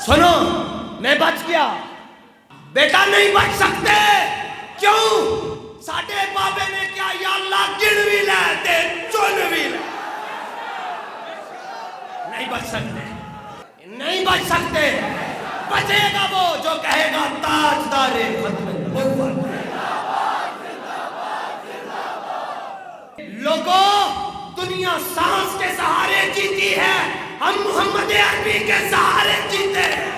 سنو میں بچ گیا، بیٹا نہیں بچ سکتے. کیوں؟ ساڈے بابے نے کیا یا اللہ گن بھی لے تے چن بھی لے. نہیں بچ سکتے، نہیں بچ سکتے. بچے گا وہ جو کہے گا تاجدار ختم نبوت. لوگوں، دنیا سانس کے سہارے جیتی ہے، ہم محمد عربی کے سہارے جیتے ہیں.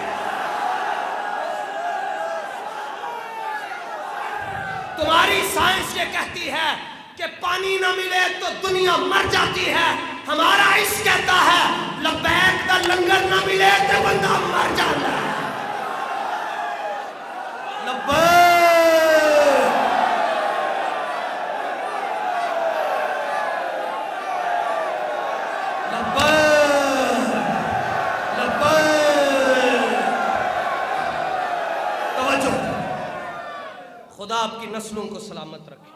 تمہاری سائنس یہ کہتی ہے کہ پانی نہ ملے تو دنیا مر جاتی ہے، ہمارا عشق کہتا ہے لبیک دا لنگر نہ ملے تو بندہ مر جاتا ہے. لبیک خدا آپ کی نسلوں کو سلامت رکھے.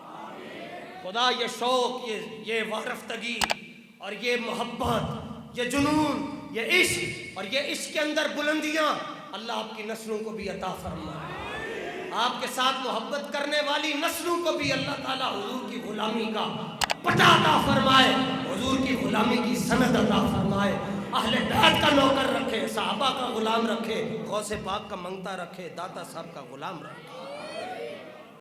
خدا یہ شوق، یہ وارفتگی اور یہ محبت، یہ جنون، یہ عشق اور یہ عشق کے اندر بلندیاں اللہ آپ کی نسلوں کو بھی عطا فرمائے. آپ کے ساتھ محبت کرنے والی نسلوں کو بھی اللہ تعالیٰ حضور کی غلامی کا پتہ عطا فرمائے، حضور کی غلامی کی سند عطا فرمائے. اہل بیت کا نوکر رکھے، صحابہ کا غلام رکھے، غوث پاک کا منگتا رکھے، داتا صاحب کا غلام رکھے.